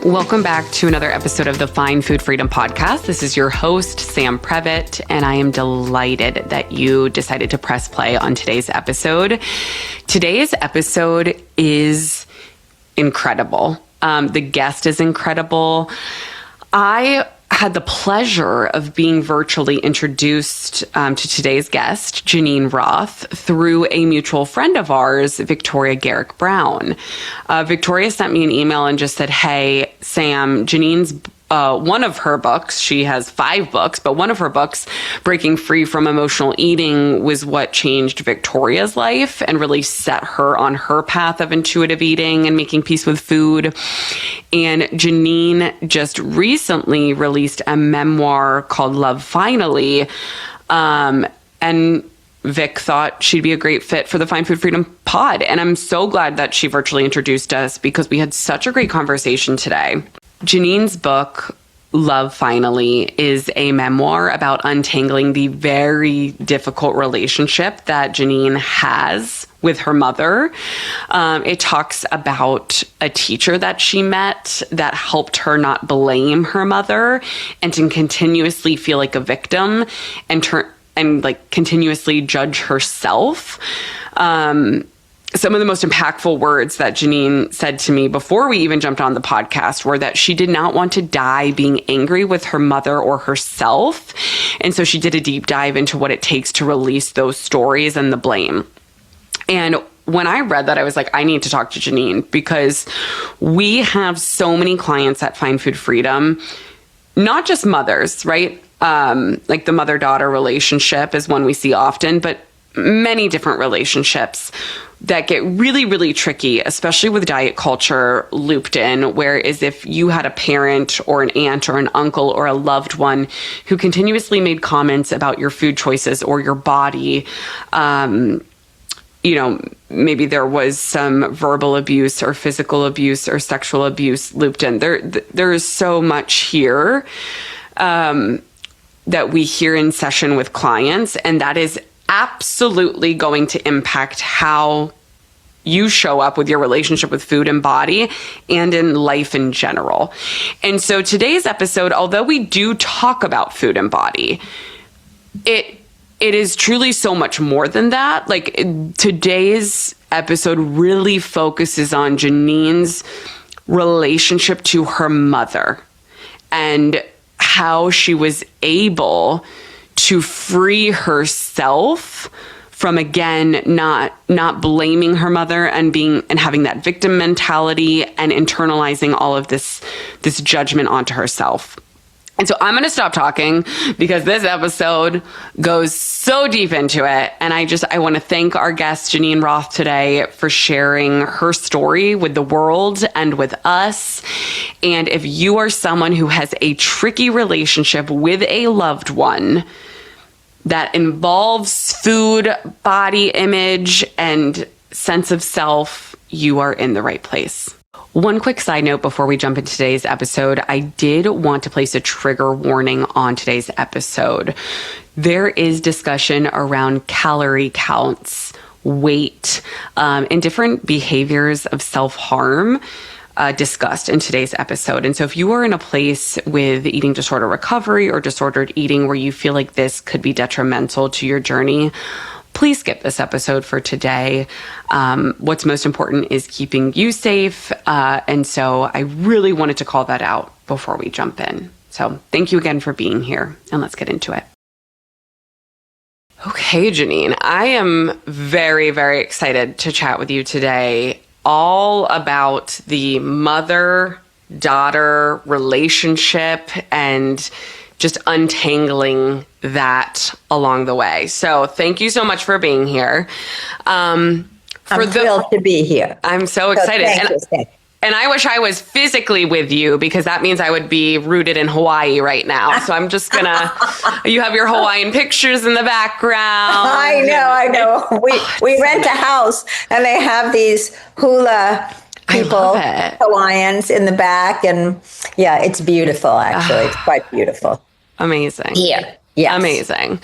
Welcome back to another episode of the Find Food Freedom Podcast. This is your host, Sam Previtt, and I am delighted that you decided to press play on today's episode. Today's episode is incredible. The guest is incredible. I had the pleasure of being virtually introduced to today's guest, Geneen Roth, through a mutual friend of ours, Victoria Garrick Brown. Victoria sent me an email and just said, hey, Sam, Geneen's one of her books, she has 5 books, but one of her books, Breaking Free from Emotional Eating, was what changed Victoria's life and really set her on her path of intuitive eating and making peace with food. And Geneen just recently released a memoir called Love Finally. And Vic thought she'd be a great fit for the Find Food Freedom pod. And I'm so glad that she virtually introduced us because we had such a great conversation today. Geneen's book, Love Finally, is a memoir about untangling the very difficult relationship that Geneen has with her mother. It talks about a teacher that she met that helped her not blame her mother and to continuously feel like a victim and continuously judge herself. Some of the most impactful words that Geneen said to me before we even jumped on the podcast were that she did not want to die being angry with her mother or herself. And so she did a deep dive into what it takes to release those stories and the blame. And when I read that, I was like, I need to talk to Geneen because we have so many clients at Find Food Freedom, not just mothers, right? Like the mother-daughter relationship is one we see often, but many different relationships that get really, really tricky, especially with diet culture looped in, whereas if you had a parent or an aunt or an uncle or a loved one who continuously made comments about your food choices or your body, maybe there was some verbal abuse or physical abuse or sexual abuse looped in. There is so much here that we hear in session with clients, and that is absolutely going to impact how you show up with your relationship with food and body and in life in general. And so today's episode, although we do talk about food and body, it is truly so much more than that. Like today's episode really focuses on Geneen's relationship to her mother and how she was able to free herself from, again, not blaming her mother and having that victim mentality and internalizing all of this judgment onto herself. And so I'm going to stop talking because this episode goes so deep into it. And I want to thank our guest, Geneen Roth, today for sharing her story with the world and with us. And if you are someone who has a tricky relationship with a loved one that involves food, body image, and sense of self, you are in the right place. One quick side note before we jump into today's episode, I did want to place a trigger warning on today's episode. There is discussion around calorie counts, weight, and different behaviors of self-harm discussed in today's episode. And so if you are in a place with eating disorder recovery or disordered eating where you feel like this could be detrimental to your journey, please skip this episode for today. What's most important is keeping you safe. And so I really wanted to call that out before we jump in. So thank you again for being here, and let's get into it. Okay, Geneen, I am very, very excited to chat with you today all about the mother-daughter relationship and just untangling that along the way. So thank you so much for being here. I'm thrilled to be here. I'm so excited. And I wish I was physically with you because that means I would be rooted in Hawaii right now. So I'm just gonna, you have your Hawaiian pictures in the background. I know. We rent a house and they have these hula people, Hawaiians in the back. And yeah, it's beautiful, actually. It's quite beautiful. Amazing. Here. Yes. Amazing.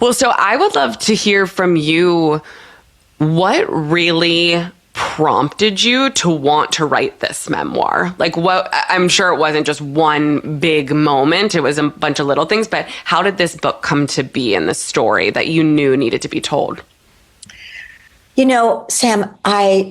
Well, so I would love to hear from you what really prompted you to want to write this memoir? Like, what, I'm sure it wasn't just one big moment. It was a bunch of little things, but how did this book come to be in the story that you knew needed to be told? You know, Sam, I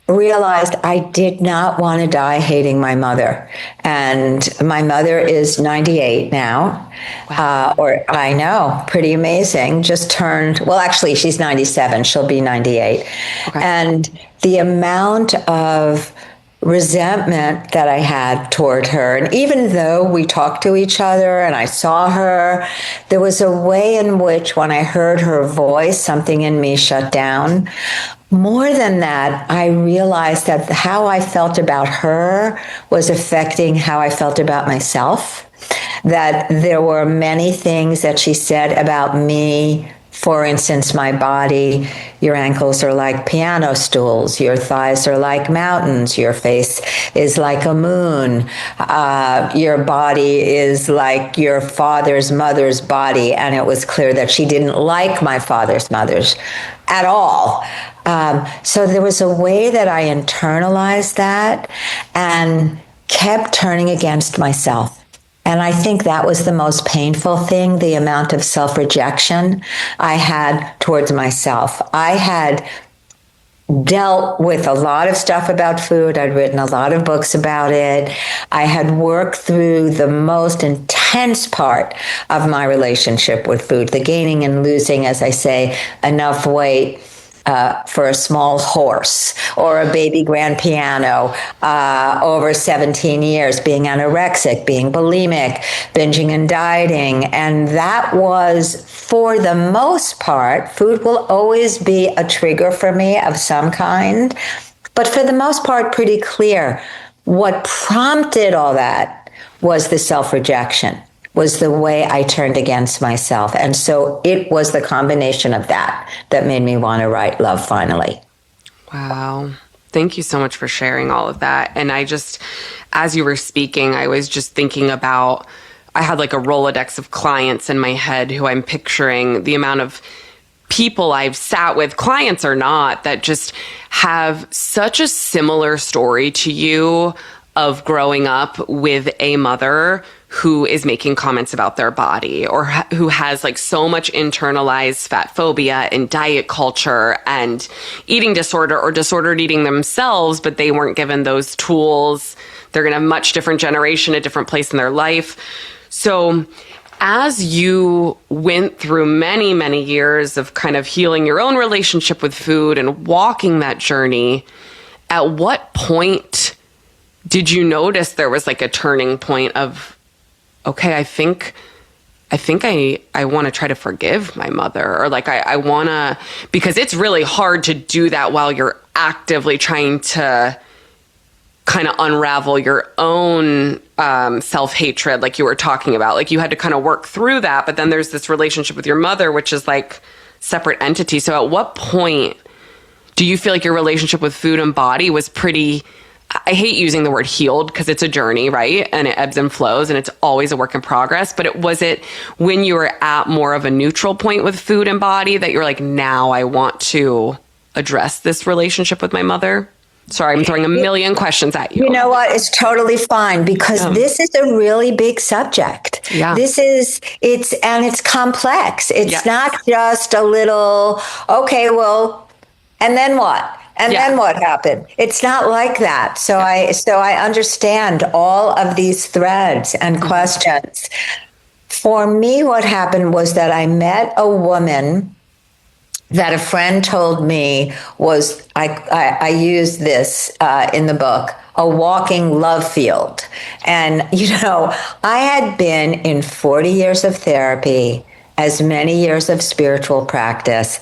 realized I did not want to die hating my mother. And my mother is 98 now. Wow. Or I know, pretty amazing. Just turned, well, actually, she's 97. She'll be 98. Okay. And the amount of resentment that I had toward her. And even though we talked to each other and I saw her, there was a way in which when I heard her voice, something in me shut down. More than that, I realized that how I felt about her was affecting how I felt about myself. That there were many things that she said about me. For instance, my body, your ankles are like piano stools, your thighs are like mountains, your face is like a moon, your body is like your father's mother's body. And it was clear that she didn't like my father's mother's at all. So there was a way that I internalized that and kept turning against myself. And I think that was the most painful thing, the amount of self-rejection I had towards myself. I had dealt with a lot of stuff about food. I'd written a lot of books about it. I had worked through the most intense part of my relationship with food, the gaining and losing, as I say, enough weight for a small horse or a baby grand piano over 17 years, being anorexic, being bulimic, binging and dieting. And that was, for the most part, food will always be a trigger for me of some kind. But for the most part, pretty clear. What prompted all that was the self-rejection, was the way I turned against myself. And so it was the combination of that made me want to write Love Finally. Wow. Thank you so much for sharing all of that. And I just, as you were speaking, I was just thinking about, I had like a Rolodex of clients in my head who I'm picturing the amount of people I've sat with, clients or not, that just have such a similar story to you of growing up with a mother who is making comments about their body, or who has like so much internalized fat phobia and diet culture and eating disorder or disordered eating themselves, but they weren't given those tools. They're going to have a much different generation, a different place in their life. So as you went through many, many years of kind of healing your own relationship with food and walking that journey, at what point did you notice there was like a turning point of, okay, I think I want to try to forgive my mother, or like I want to, because it's really hard to do that while you're actively trying to kind of unravel your own self-hatred, like you were talking about. Like you had to kind of work through that, but then there's this relationship with your mother, which is like separate entity. So at what point do you feel like your relationship with food and body was pretty, I hate using the word healed because it's a journey, right? And it ebbs and flows and it's always a work in progress. But was it when you were at more of a neutral point with food and body that you're like, now I want to address this relationship with my mother? Sorry, I'm throwing a million questions at you. You know what? It's totally fine because this is a really big subject. Yeah. It's complex. It's not just a little, okay, well, and then what? And then what happened? It's not like that. So I understand all of these threads and questions. For me, what happened was that I met a woman that a friend told me was, I used this in the book, a walking love field. And, you know, I had been in 40 years of therapy, as many years of spiritual practice,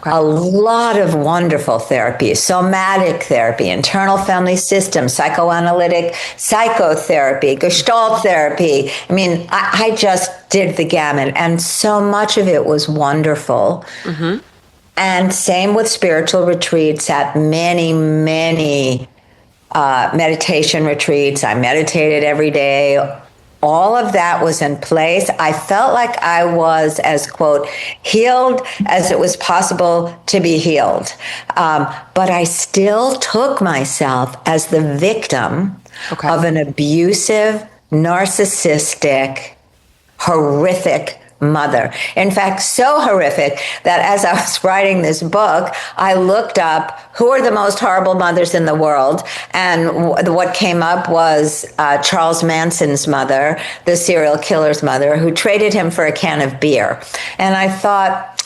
a lot of wonderful therapies, somatic therapy, internal family system, psychoanalytic psychotherapy, Gestalt therapy. I mean, I just did the gamut, and so much of it was wonderful. Mm-hmm. And same with spiritual retreats at many, many meditation retreats. I meditated every day, all of that was in place. I felt like I was as, quote, healed as it was possible to be healed. But I still took myself as the victim of an abusive, narcissistic, horrific mother. In fact, so horrific that as I was writing this book, I looked up who are the most horrible mothers in the world. And what came up was Charles Manson's mother, the serial killer's mother, who traded him for a can of beer. And I thought,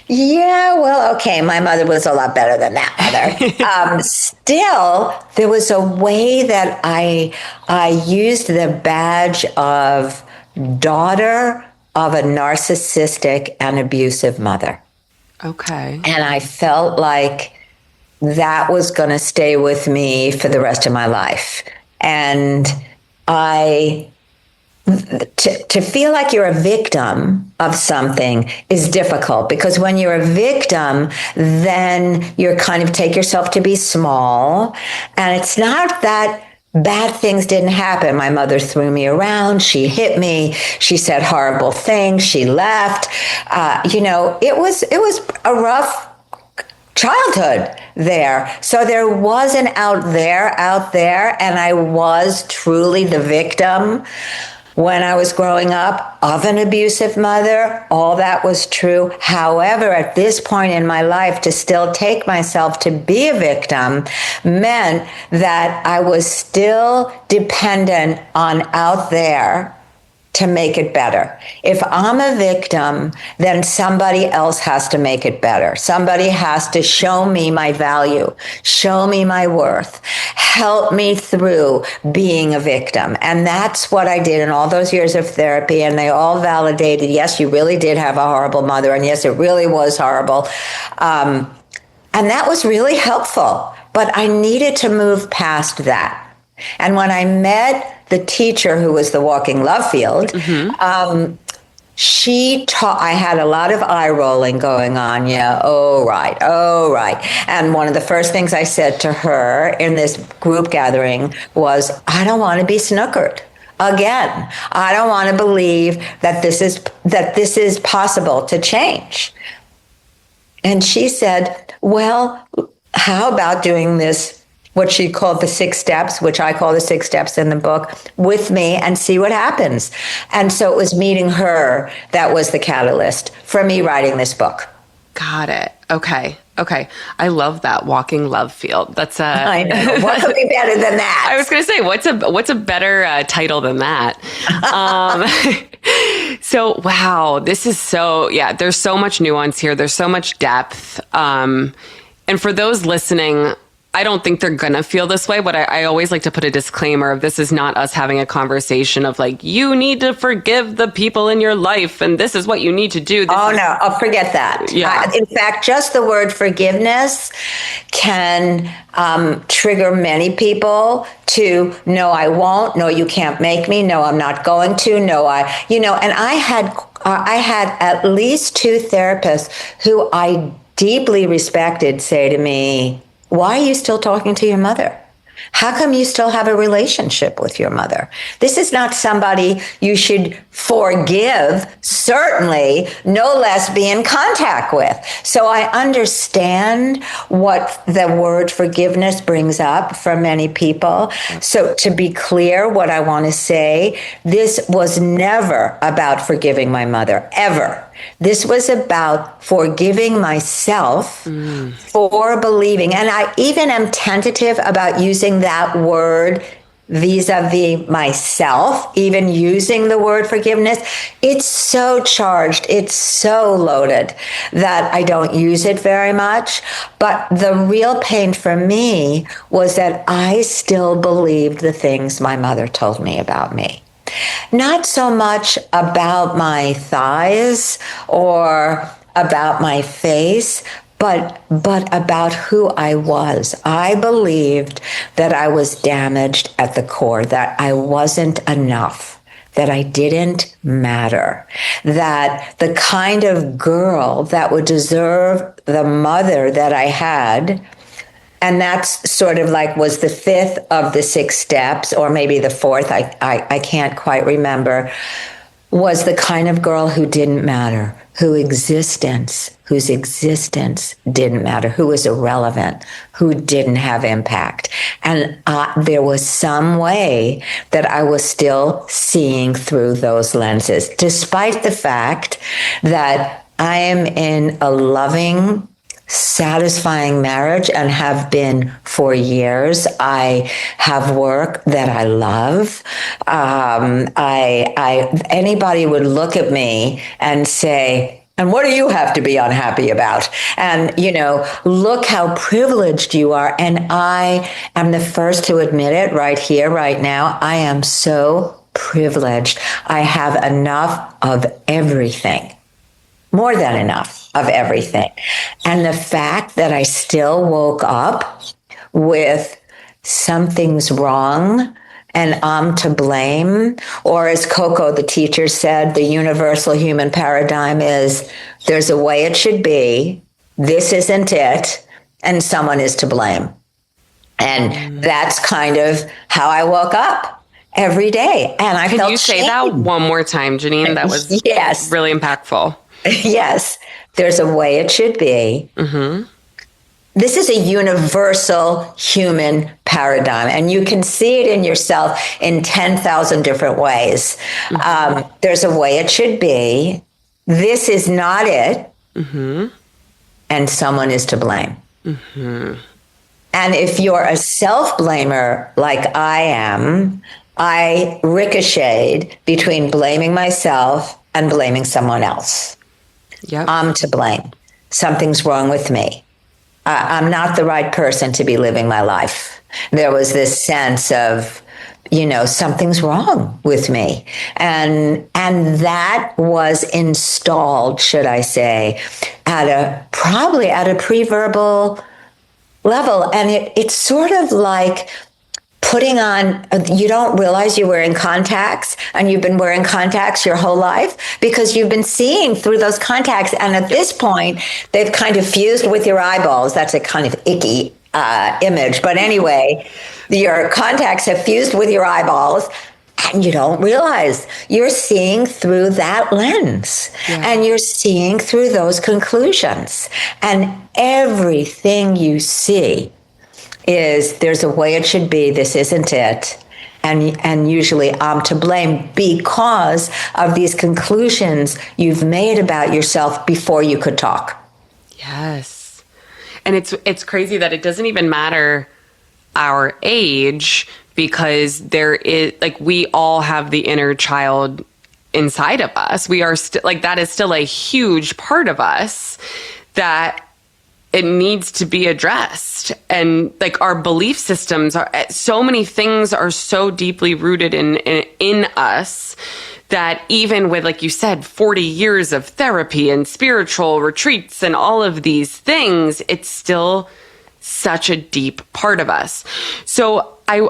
yeah, well, okay, my mother was a lot better than that mother. Still, there was a way that I used the badge of daughter of a narcissistic and abusive mother. Okay. And I felt like that was going to stay with me for the rest of my life. And to feel like you're a victim of something is difficult, because when you're a victim, then you're kind of take yourself to be small. And it's not that bad things didn't happen. My mother threw me around. She hit me. She said horrible things. She left. It was a rough childhood there. So there was an out there, and I was truly the victim when I was growing up of an abusive mother. All that was true. However, at this point in my life, to still take myself to be a victim meant that I was still dependent on out there to make it better. If I'm a victim, then somebody else has to make it better. Somebody has to show me my value, show me my worth, help me through being a victim. And that's what I did in all those years of therapy. And they all validated, yes, you really did have a horrible mother. And yes, it really was horrible. And that was really helpful. But I needed to move past that. And when I met the teacher who was the walking love field, she taught, I had a lot of eye rolling going on. Yeah, oh, right. And one of the first things I said to her in this group gathering was, I don't want to be snookered again. I don't want to believe that this is possible to change. And she said, well, how about doing this, what she called the 6 steps, which I call the 6 steps in the book, with me and see what happens. And so it was meeting her that was the catalyst for me writing this book. Got it. Okay. I love that walking love field. That's I know. What could be better than that? I was going to say, what's a better title than that? So, wow, this is there's so much nuance here. There's so much depth. And for those listening, I don't think they're going to feel this way, but I always like to put a disclaimer of this is not us having a conversation of like, you need to forgive the people in your life and this is what you need to do. No, forget that. Yeah. In fact, just the word forgiveness can trigger many people to, no, I won't. No, you can't make me. No, I'm not going to. No, and I had at least 2 therapists who I deeply respected say to me, why are you still talking to your mother? How come you still have a relationship with your mother? This is not somebody you should forgive, certainly, no less be in contact with. So I understand what the word forgiveness brings up for many people. So to be clear, what I want to say, this was never about forgiving my mother, ever. This was about forgiving myself for believing. And I even am tentative about using that word vis-a-vis myself, even using the word forgiveness. It's so charged, it's so loaded that I don't use it very much. But the real pain for me was that I still believed the things my mother told me about me. Not so much about my thighs or about my face, but about who I was. I believed that I was damaged at the core, that I wasn't enough, that I didn't matter, that the kind of girl that would deserve the mother that I had And that's sort of like was the fifth of the 6 steps, or maybe the fourth. I can't quite remember. Was the kind of girl who didn't matter, whose existence didn't matter, who was irrelevant, who didn't have impact. And there was some way that I was still seeing through those lenses, despite the fact that I am in a loving, satisfying marriage and have been for years. I have work that I love. Anybody would look at me and say, and what do you have to be unhappy about? And, look how privileged you are. And I am the first to admit it right here, right now. I am so privileged. I have enough of everything. More than enough of everything. And the fact that I still woke up with something's wrong and I'm to blame, or as Coco, the teacher, said, the universal human paradigm is there's a way it should be, this isn't it, and someone is to blame. And that's kind of how I woke up every day. And I felt Can you say that one more time, Geneen? That was really impactful. Yes, there's a way it should be. Mm-hmm. This is a universal human paradigm, and you can see it in yourself in 10,000 different ways. Mm-hmm. There's a way it should be. This is not it. Mm-hmm. And someone is to blame. Mm-hmm. And if you're a self-blamer like I am, I ricocheted between blaming myself and blaming someone else. Yep. I'm to blame. Something's wrong with me. I'm not the right person to be living my life. There was this sense of, something's wrong with me. And that was installed, should I say, probably at a pre-verbal level. And it's sort of like putting on, you don't realize you're wearing contacts, and you've been wearing contacts your whole life because you've been seeing through those contacts. And at this point, they've kind of fused with your eyeballs. That's a kind of icky image. But anyway, your contacts have fused with your eyeballs, and you don't realize you're seeing through that lens. Yeah. And you're seeing through those conclusions. And everything you see is there's a way it should be, this isn't it. And usually I'm to blame because of these conclusions you've made about yourself before you could talk. Yes. And it's crazy that it doesn't even matter our age, because there is, we all have the inner child inside of us. We are that is still a huge part of us that it needs to be addressed. And our belief systems are, so many things are so deeply rooted in us that even with, like you said, 40 years of therapy and spiritual retreats and all of these things, it's still such a deep part of us. So I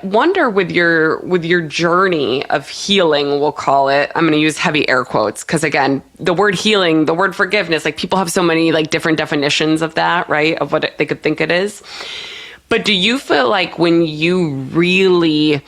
wonder with your journey of healing, we'll call it, I'm going to use heavy air quotes, because again, the word healing, the word forgiveness, people have so many different definitions of that, right? Of what they could think it is. But do you feel like when you really,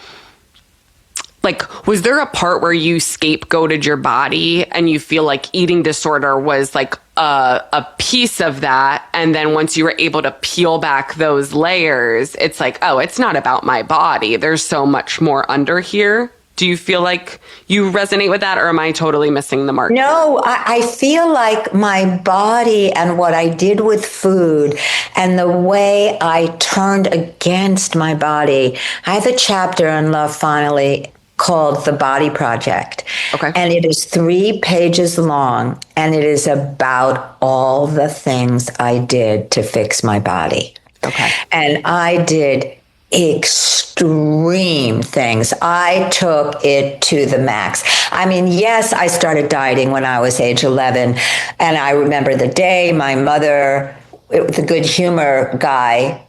was there a part where you scapegoated your body and you feel like eating disorder was a piece of that? And then once you were able to peel back those layers, it's oh, it's not about my body. There's so much more under here. Do you feel like you resonate with that, or am I totally missing the mark? No, I feel like my body and what I did with food and the way I turned against my body. I have a chapter in Love Finally called The Body Project. Okay. And it is 3 pages long, and it is about all the things I did to fix my body. Okay. And I did extreme things. I took it to the max. I mean, yes, I started dieting when I was age 11. And I remember the day my mother, the good humor guy,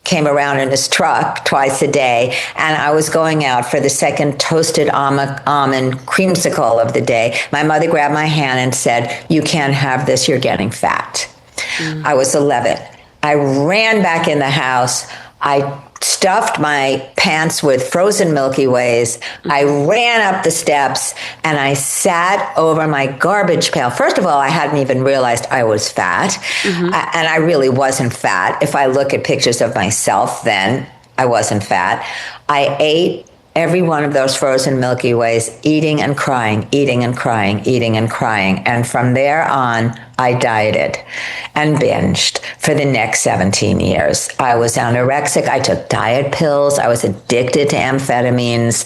came around in his truck twice a day, and I was going out for the second toasted almond creamsicle of the day. My mother grabbed my hand and said, "You can't have this, you're getting fat." I was 11. I ran back in the house. I stuffed my pants with frozen Milky Ways. I ran up the steps and I sat over my garbage pail. First of all, I hadn't even realized I was fat. And I really wasn't fat. If I look at pictures of myself then, I wasn't fat. I ate every one of those frozen Milky Ways, eating and crying, eating and crying, eating and crying. And from there on, I dieted and binged for the next 17 years. I was anorexic. I took diet pills. I was addicted to amphetamines.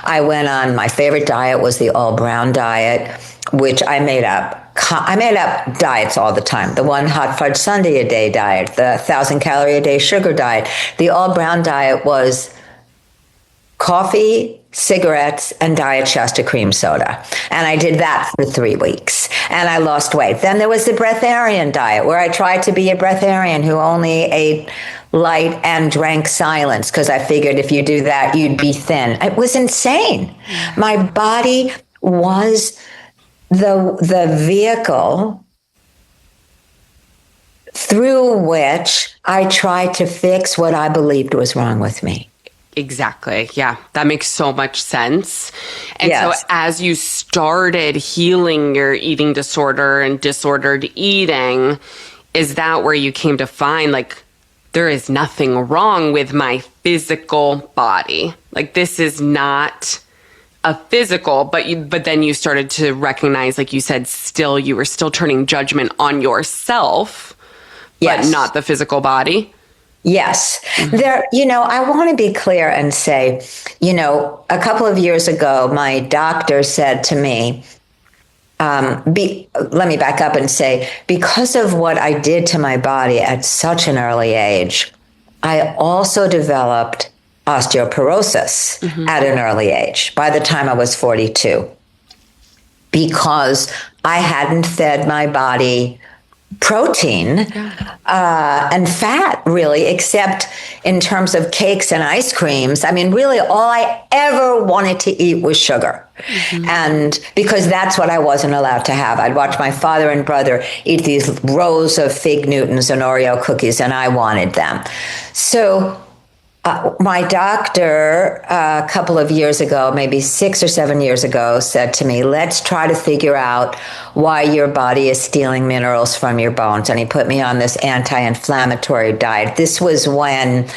I went on, my favorite diet was the all brown diet, which I made up. I made up diets all the time. The one hot fudge sundae a day diet, the 1,000 calorie a day sugar diet. The all brown diet was coffee, cigarettes, and Diet Shasta cream soda. And I did that for 3 weeks. And I lost weight. Then there was the breatharian diet, where I tried to be a breatharian who only ate light and drank silence, because I figured if you do that, you'd be thin. It was insane. My body was the vehicle through which I tried to fix what I believed was wrong with me. Exactly. Yeah, that makes so much sense. And Yes. so as you started healing your eating disorder and disordered eating, is that where you came to find, like, there is nothing wrong with my physical body? Like, this is not a physical, but then you started to recognize, like you said, you were still turning judgment on yourself, but not the physical body. Yes. There, I want to be clear and say, a couple of years ago, my doctor said to me, let me back up and say, because of what I did to my body at such an early age, I also developed osteoporosis at an early age, by the time I was 42, because I hadn't fed my body protein and fat, really, except in terms of cakes and ice creams. I mean, really, all I ever wanted to eat was sugar. And because that's what I wasn't allowed to have. I'd watch my father and brother eat these rows of Fig Newtons and Oreo cookies, and I wanted them. So my doctor, a couple of years ago, maybe 6 or 7 years ago, said to me, let's try to figure out why your body is stealing minerals from your bones. And he put me on this anti-inflammatory diet. This was when,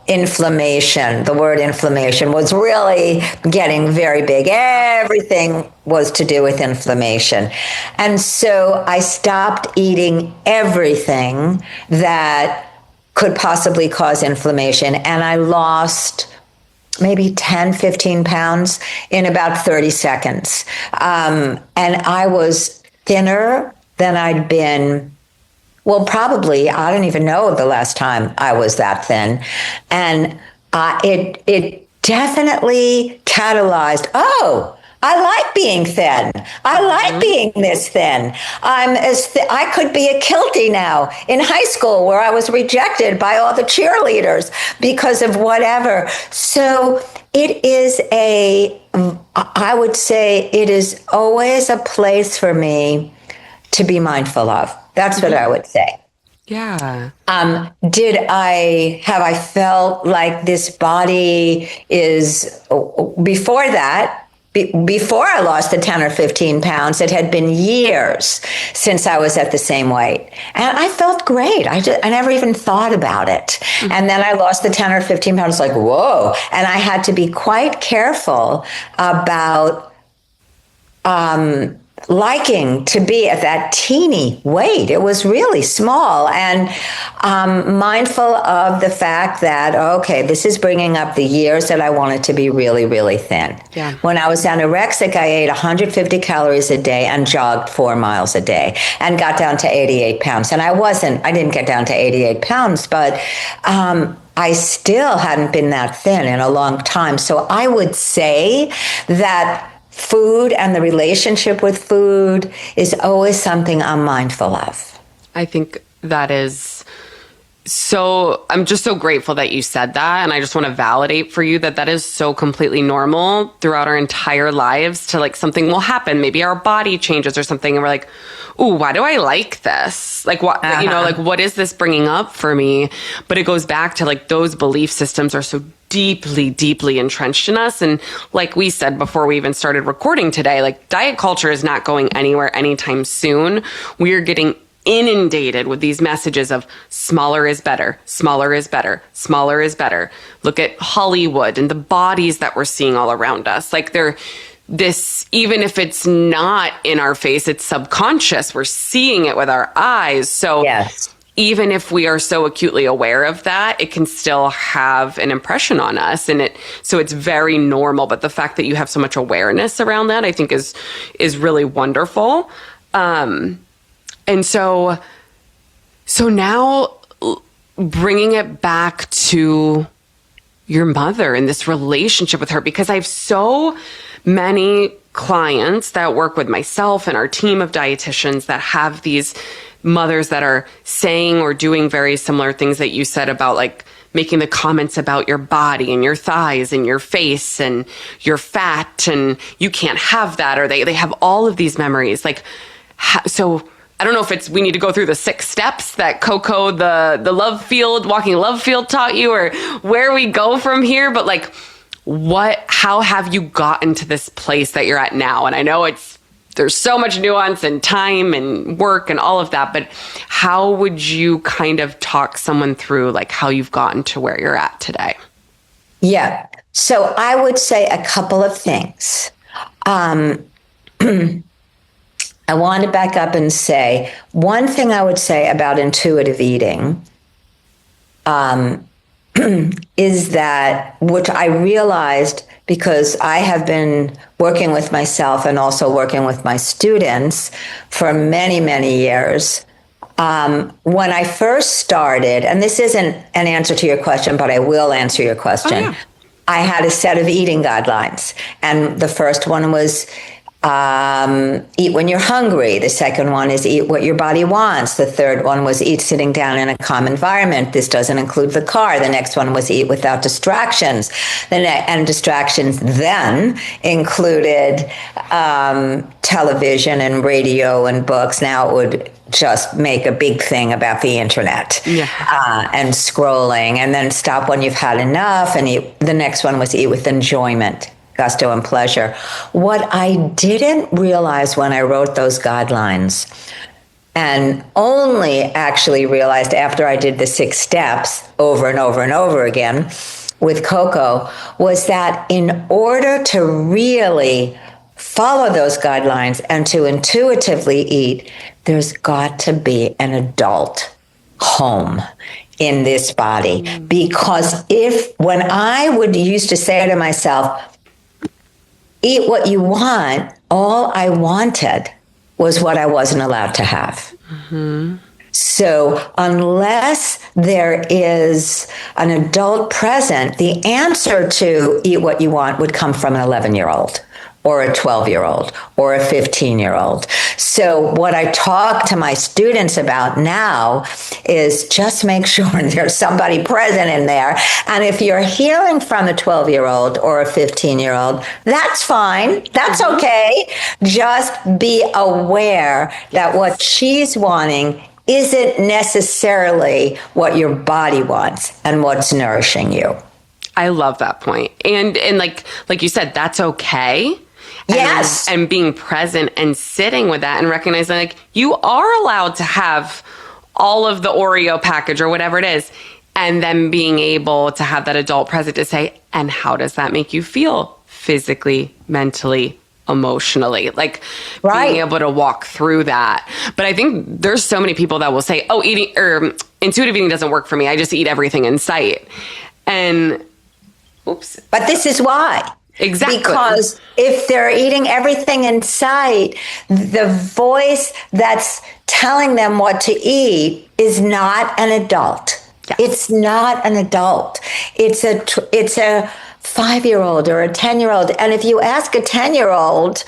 inflammation, the word inflammation was really getting very big. Everything was to do with inflammation. And so I stopped eating everything that could possibly cause inflammation. And I lost maybe 10, 15 pounds in about 30 seconds. And I was thinner than I'd been, well, probably, I don't even know the last time I was that thin. And it definitely catalyzed, I like being thin. I like being this thin. I could be a kiltie now in high school, where I was rejected by all the cheerleaders because of whatever. So it is I would say it is always a place for me to be mindful of. That's what I would say. Yeah. Have I felt like this body is, before that, before I lost the 10 or 15 pounds, it had been years since I was at the same weight. And I felt great. I never even thought about it. And then I lost the 10 or 15 pounds, like, whoa. And I had to be quite careful about liking to be at that teeny weight. It was really small, and mindful of the fact that, okay, this is bringing up the years that I wanted to be really, really thin. Yeah. When I was anorexic, I ate 150 calories a day and jogged 4 miles a day and got down to 88 pounds. And I didn't get down to 88 pounds, but I still hadn't been that thin in a long time. So I would say that food and the relationship with food is always something I'm mindful of. I think that is So I'm just so grateful that you said that. And I just want to validate for you that that is so completely normal throughout our entire lives to like something will happen. Maybe our body changes or something. And we're like, ooh, why do I like this? Like what, you know, like what is this bringing up for me? But it goes back to like those belief systems are so deeply, deeply entrenched in us. And like we said before we even started recording today, like diet culture is not going anywhere anytime soon. We are getting inundated with these messages of smaller is better, smaller is better, smaller is better. Look at Hollywood and the bodies that we're seeing all around us. Like they're this, even if it's not in our face, it's subconscious. We're seeing it with our eyes. So yes. Even if we are so acutely aware of that, it can still have an impression on us. And so it's very normal. But the fact that you have so much awareness around that, I think is really wonderful. And so now bringing it back to your mother and this relationship with her, because I have so many clients that work with myself and our team of dietitians that have these mothers that are saying or doing very similar things that you said about like making the comments about your body and your thighs and your face and your fat and you can't have that, or they have all of these memories. Like, so I don't know if we need to go through the 6 steps that Coco, the love field, walking love field taught you, or where we go from here, but like how have you gotten to this place that you're at now? And I know there's so much nuance and time and work and all of that, but how would you kind of talk someone through like how you've gotten to where you're at today? Yeah. So I would say a couple of things. I want to back up and say one thing I would say about intuitive eating is that, which I realized because I have been working with myself and also working with my students for many, many years. When I first started, and this isn't an answer to your question, but I will answer your question. Oh, yeah. I had a set of eating guidelines. And the first one was eat when you're hungry. The second one is eat what your body wants. The third one was eat sitting down in a calm environment. This doesn't include the car. The next one was eat without distractions. And distractions then included television and radio and books. Now it would just make a big thing about the internet and scrolling, and then stop when you've had enough. And the next one was eat with enjoyment, gusto, and pleasure. What I didn't realize when I wrote those guidelines, and only actually realized after I did the 6 steps over and over and over again with Coco, was that in order to really follow those guidelines and to intuitively eat, there's got to be an adult home in this body. Because when I would used to say to myself, eat what you want, all I wanted was what I wasn't allowed to have. Mm-hmm. So unless there is an adult present, the answer to eat what you want would come from an 11-year-old or a 12-year-old or a 15-year-old. So what I talk to my students about now is just make sure there's somebody present in there. And if you're hearing from a 12-year-old or a 15-year-old, that's fine. That's okay. Just be aware that what she's wanting isn't necessarily what your body wants and what's nourishing you. I love that point. And like you said, that's okay. Yes. And being present and sitting with that and recognizing like you are allowed to have all of the Oreo package or whatever it is. And then being able to have that adult present to say, and how does that make you feel physically, mentally, emotionally? Like being able to walk through that. But I think there's so many people that will say, oh, eating or intuitive eating doesn't work for me. I just eat everything in sight. And oops. But this is why. Exactly. Because if they're eating everything in sight, the voice that's telling them what to eat is not an adult. Yes. It's not an adult. It's a 5-year-old or a 10-year-old. And if you ask a 10-year-old,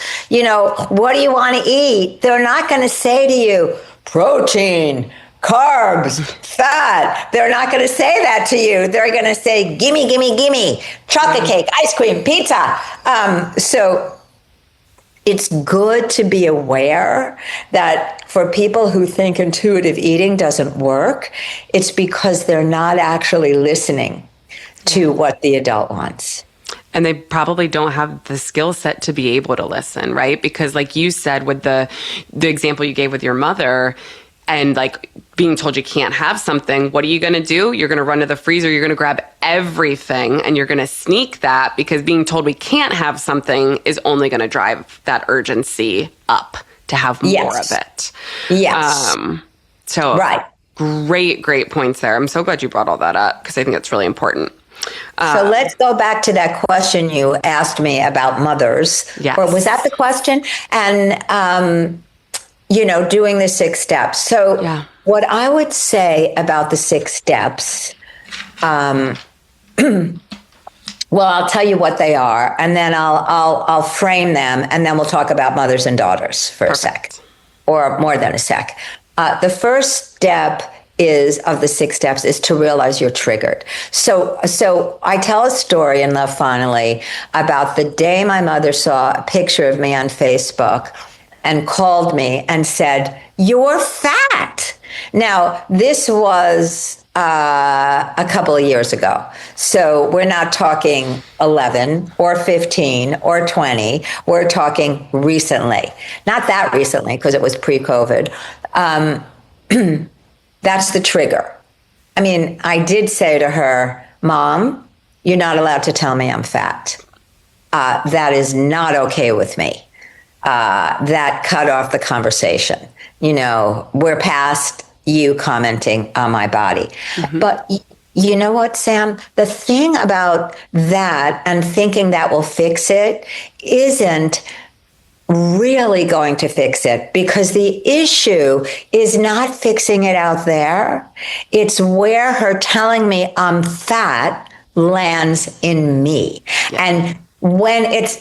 what do you want to eat? They're not going to say to you, protein, carbs, fat. They're not going to say that to you. They're going to say, gimme, gimme, gimme, chocolate cake, ice cream, pizza. So it's good to be aware that for people who think intuitive eating doesn't work, it's because they're not actually listening to what the adult wants. And they probably don't have the skill set to be able to listen, right? Because like you said, with the example you gave with your mother, and like being told you can't have something, what are you going to do? You're going to run to the freezer, you're going to grab everything, and you're going to sneak that, because being told we can't have something is only going to drive that urgency up to have more of it. Yes. So right. Great points there. I'm so glad you brought all that up, because I think it's really important. So let's go back to that question you asked me about mothers. Yes. Or was that the question? And, doing the 6 steps. So what I would say about the 6 steps, well, I'll tell you what they are, and then I'll frame them, and then we'll talk about mothers and daughters for a sec, or more than a sec. The first step of the 6 steps is to realize you're triggered. So I tell a story in Love Finally about the day my mother saw a picture of me on Facebook and called me and said, "You're fat." Now, this was a couple of years ago. So we're not talking 11 or 15 or 20. We're talking recently. Not that recently, because it was pre-COVID. That's the trigger. I mean, I did say to her, "Mom, you're not allowed to tell me I'm fat. That is not okay with me." That cut off the conversation. We're past you commenting on my body. Mm-hmm. But you know what, Sam? The thing about that and thinking that will fix it isn't really going to fix it, because the issue is not fixing it out there. It's where her telling me I'm fat lands in me. Yeah. And when it's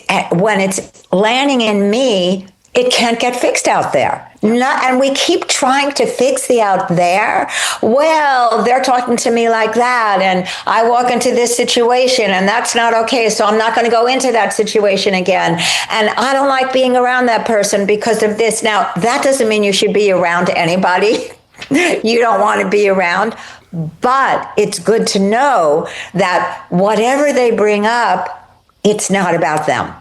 landing in me, it can't get fixed out there. And we keep trying to fix the out there. Well, they're talking to me like that, and I walk into this situation, and that's not okay, so I'm not going to go into that situation again. And I don't like being around that person because of this. Now, that doesn't mean you should be around anybody you don't want to be around, but it's good to know that whatever they bring up, it's not about them.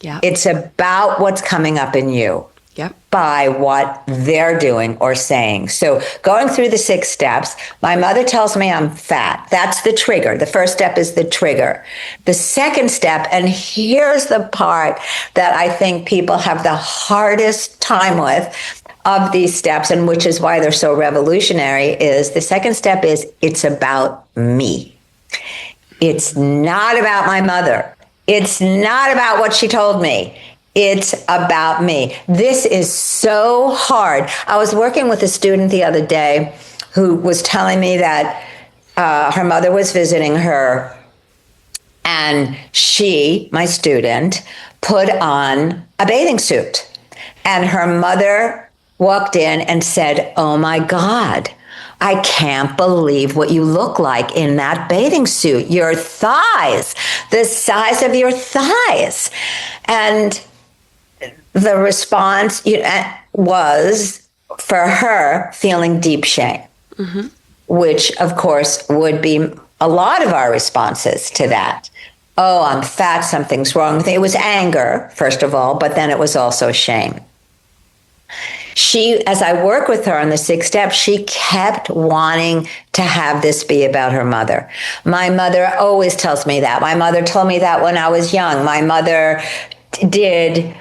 Yeah. It's about what's coming up in you. Yep. By what they're doing or saying. So going through the 6 steps, my mother tells me I'm fat. That's the trigger. The first step is the trigger. The second step, and here's the part that I think people have the hardest time with of these steps, and which is why they're so revolutionary, is the second step is it's about me. It's not about my mother. It's not about what she told me. It's about me. This is so hard. I was working with a student the other day who was telling me that her mother was visiting her, and she, my student, put on a bathing suit. And her mother walked in and said, "Oh my God, I can't believe what you look like in that bathing suit. Your thighs, the size of your thighs." And the response was, for her, feeling deep shame, mm-hmm. which, of course, would be a lot of our responses to that. Oh, I'm fat, something's wrong with me. It was anger, first of all, but then it was also shame. She, as I work with her on the 6 steps, she kept wanting to have this be about her mother. My mother always tells me that. My mother told me that when I was young. My mother did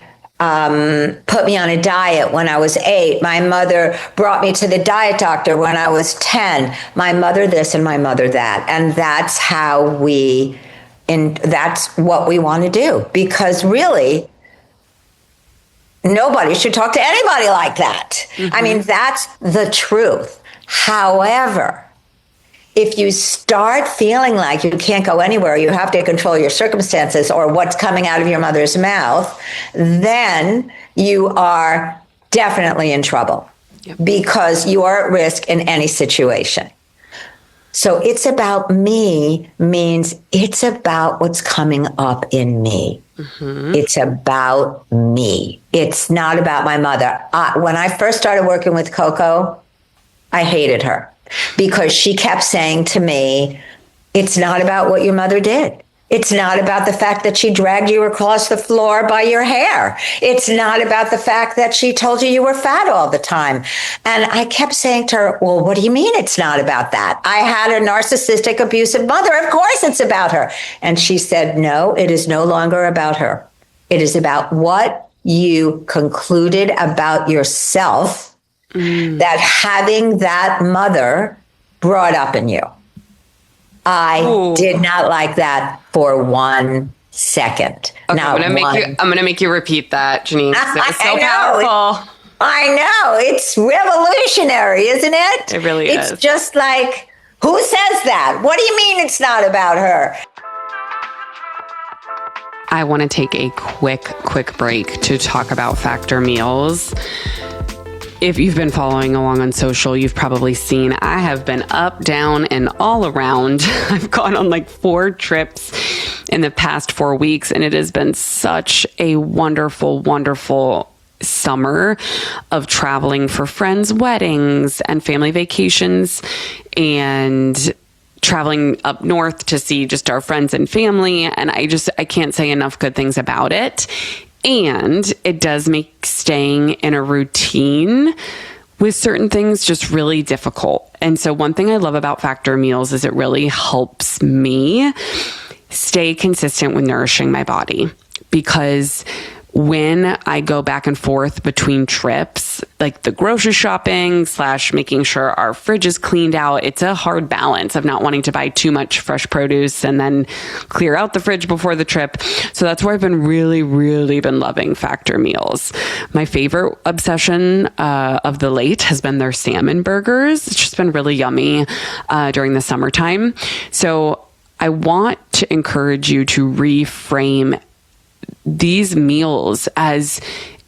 put me on a diet when I was 8. My mother brought me to the diet doctor when I was 10. My mother this and my mother that. And that's that's what we want to do. Because really, nobody should talk to anybody like that. Mm-hmm. I mean, that's the truth. However, if you start feeling like you can't go anywhere, you have to control your circumstances or what's coming out of your mother's mouth, then you are definitely in trouble. Yep. because you are at risk in any situation. So it's about me means it's about what's coming up in me. Mm-hmm. It's about me. It's not about my mother. When I first started working with Coco, I hated her because she kept saying to me, it's not about what your mother did. It's not about the fact that she dragged you across the floor by your hair. It's not about the fact that she told you were fat all the time. And I kept saying to her, well, what do you mean it's not about that? I had a narcissistic, abusive mother. Of course it's about her. And she said, no, it is no longer about her. It is about what you concluded about yourself that having that mother brought up in you. I did not like that for 1 second. Okay, I'm gonna make you repeat that, Geneen. It was so powerful. I know. It's revolutionary, isn't it? It really is. It's just like, who says that? What do you mean it's not about her? I want to take a quick break to talk about Factor meals. If you've been following along on social, you've probably seen I have been up, down, and all around. I've gone on like 4 trips in the past 4 weeks, and it has been such a wonderful, wonderful summer of traveling for friends' weddings and family vacations, and traveling up north to see just our friends and family. And I can't say enough good things about it. And it does make staying in a routine with certain things just really difficult. And so one thing I love about Factor meals is it really helps me stay consistent with nourishing my body, because when I go back and forth between trips, like the grocery shopping / making sure our fridge is cleaned out, it's a hard balance of not wanting to buy too much fresh produce and then clear out the fridge before the trip. So that's where I've been really been loving Factor meals. My favorite obsession of the late has been their salmon burgers. It's just been really yummy during the summertime. So I want to encourage you to reframe these meals as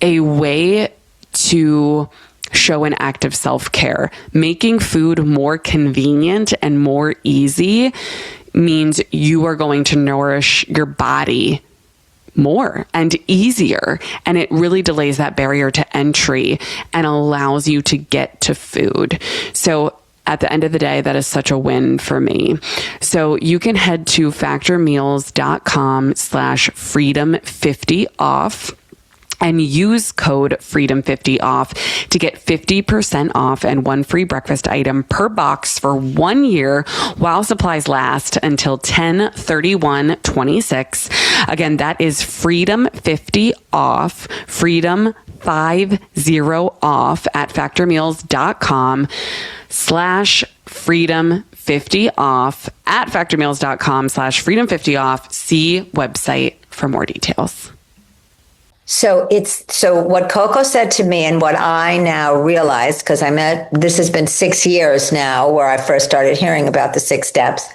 a way to show an act of self-care. Making food more convenient and more easy means you are going to nourish your body more and easier. And it really delays that barrier to entry and allows you to get to food. So at the end of the day, that is such a win for me. So you can head to factormeals.com/freedom50off and use code freedom50off to get 50% off and 1 free breakfast item per box for 1 year while supplies last until 10/31/26. Again, that is freedom50off, freedom50off at factormeals.com/freedom50off at factormeals.com/freedom50off. See website for more details. So what Coco said to me, and what I now realized, because this has been 6 years now where I first started hearing about the 6 steps.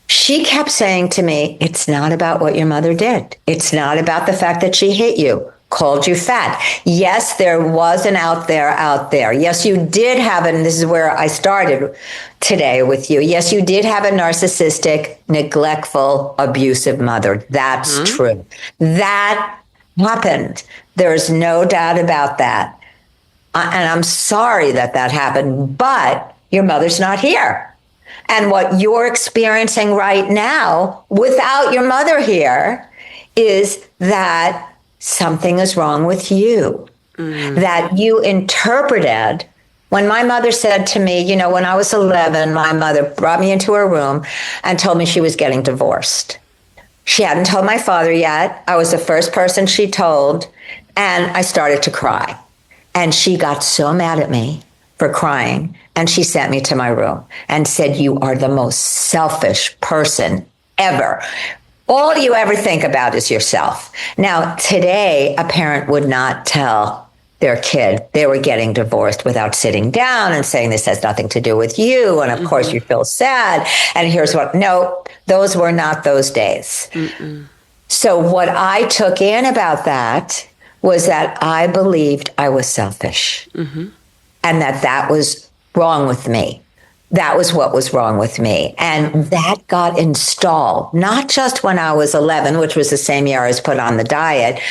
She kept saying to me, it's not about what your mother did. It's not about the fact that she hit you, called you fat. Yes, there was an out there. Yes, you did have, and this is where I started today with you. Yes, you did have a narcissistic, neglectful, abusive mother. That's true. That happened. There's no doubt about that. And I'm sorry that happened, but your mother's not here. And what you're experiencing right now without your mother here is that something is wrong with you, that you interpreted. When my mother said to me, when I was 11, my mother brought me into her room and told me she was getting divorced. She hadn't told my father yet. I was the first person she told, and I started to cry. And she got so mad at me for crying, and she sent me to my room and said, you are the most selfish person ever. All you ever think about is yourself. Now, today, a parent would not tell their kid they were getting divorced without sitting down and saying, this has nothing to do with you. And of course you feel sad. And here's no, those were not those days. So what I took in about that was that I believed I was selfish. and that was wrong with me. That was what was wrong with me. And that got installed, not just when I was 11, which was the same year I was put on the diet,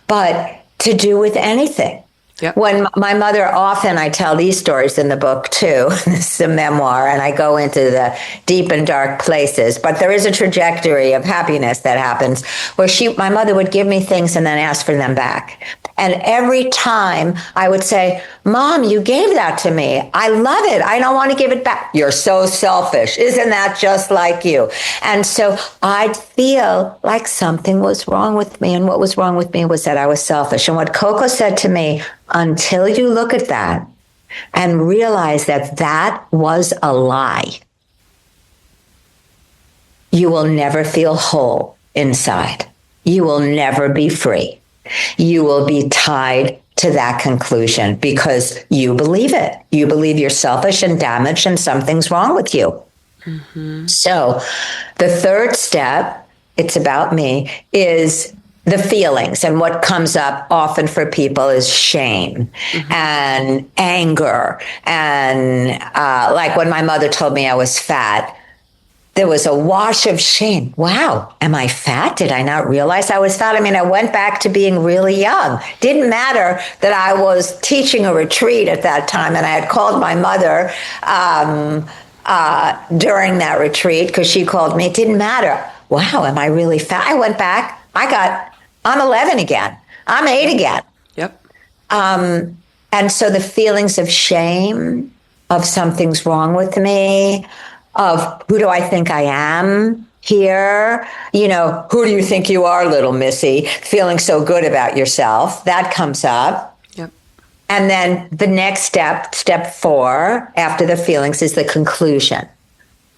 but to do with anything. Yep. When my mother, often I tell these stories in the book too, this is a memoir, and I go into the deep and dark places, but there is a trajectory of happiness that happens where my mother would give me things and then ask for them back. And every time I would say, Mom, you gave that to me. I love it. I don't want to give it back. You're so selfish. Isn't that just like you? And so I'd feel like something was wrong with me. And what was wrong with me was that I was selfish. And what Coco said to me, until you look at that and realize that that was a lie, you will never feel whole inside. You will never be free. You will be tied to that conclusion because you believe it. You believe you're selfish and damaged and something's wrong with you. Mm-hmm. So the third step, it's about me, is the feelings. And what comes up often for people is shame and anger. And like when my mother told me I was fat, there was a wash of shame. Wow, am I fat? Did I not realize I was fat? I mean, I went back to being really young. Didn't matter that I was teaching a retreat at that time, and I had called my mother during that retreat because she called me. It didn't matter. Wow, am I really fat? I went back. I'm 11 again. I'm 8 again. Yep. And so the feelings of shame, of something's wrong with me, of who do I think I am here? You know, who do you think you are, little Missy? Feeling so good about yourself. That comes up. Yep. And then the next step 4, after the feelings, is the conclusion.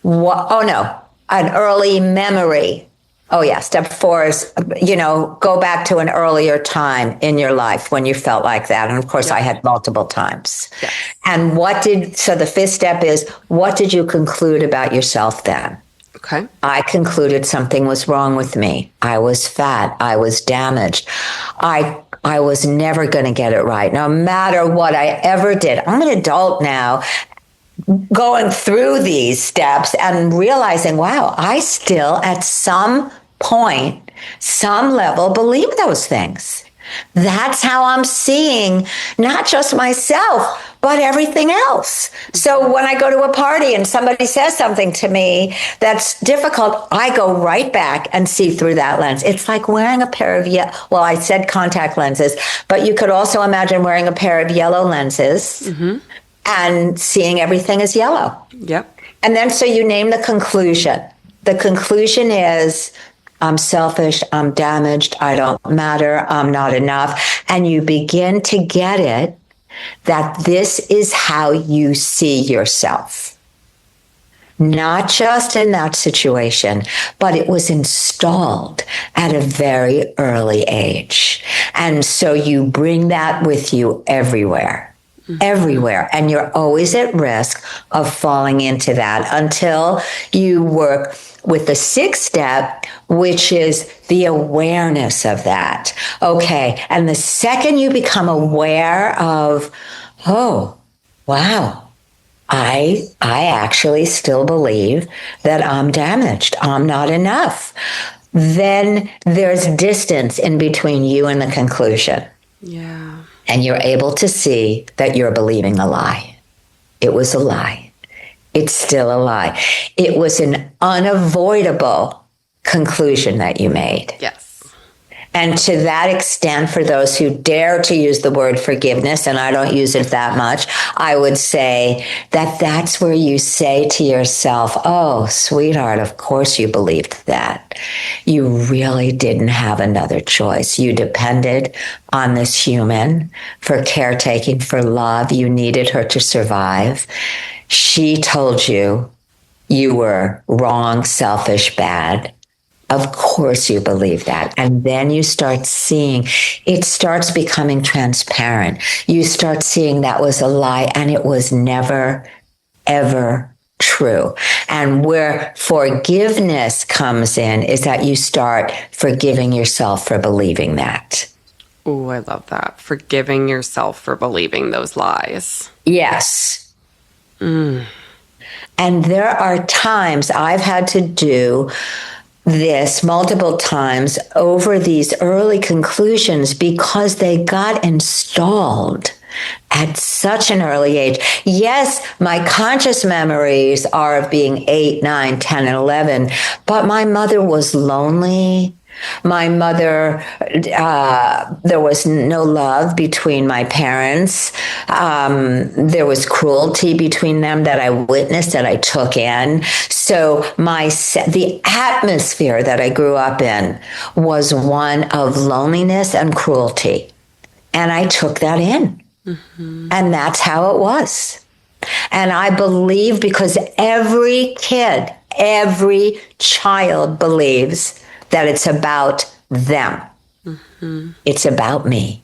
An early memory. Oh, yeah. Step 4 is, go back to an earlier time in your life when you felt like that. And of course, I had multiple times. Yes. And so the 5th step is, what did you conclude about yourself then? Okay. I concluded something was wrong with me. I was fat. I was damaged. I was never going to get it right, no matter what I ever did. I'm an adult now, going through these steps and realizing, wow, I still at some point, some level believe those things. That's how I'm seeing not just myself, but everything else. So when I go to a party and somebody says something to me that's difficult, I go right back and see through that lens. It's like wearing a pair of, I said contact lenses, but you could also imagine wearing a pair of yellow lenses. Mm-hmm. And seeing everything as yellow. Yep. And then so you name the conclusion. The conclusion is, I'm selfish, I'm damaged, I don't matter, I'm not enough. And you begin to get it that this is how you see yourself. Not just in that situation, but it was installed at a very early age. And so you bring that with you everywhere. Everywhere. And you're always at risk of falling into that until you work with the 6th step, which is the awareness of that. Okay. And the second you become aware of, oh, wow, I actually still believe that I'm damaged. I'm not enough. Then there's distance in between you and the conclusion. Yeah. And you're able to see that you're believing a lie. It was a lie. It's still a lie. It was an unavoidable conclusion that you made. Yes. And to that extent, for those who dare to use the word forgiveness, and I don't use it that much, I would say that that's where you say to yourself, oh, sweetheart, of course you believed that. You really didn't have another choice. You depended on this human for caretaking, for love. You needed her to survive. She told you you were wrong, selfish, bad. Of course you believe that. And then you start seeing, it starts becoming transparent. You start seeing that was a lie and it was never, ever true. And where forgiveness comes in is that you start forgiving yourself for believing that. Oh, I love that. Forgiving yourself for believing those lies. Yes. And there are times I've had to do this multiple times over these early conclusions because they got installed at such an early age. Yes, my conscious memories are of being 8, 9, 10, and 11, but my mother was lonely. My mother, there was no love between my parents. There was cruelty between them that I witnessed, that I took in. So the atmosphere that I grew up in was one of loneliness and cruelty. And I took that in. Mm-hmm. And that's how it was. And I believe, because every kid, every child believes that it's about them. Mm-hmm. It's about me.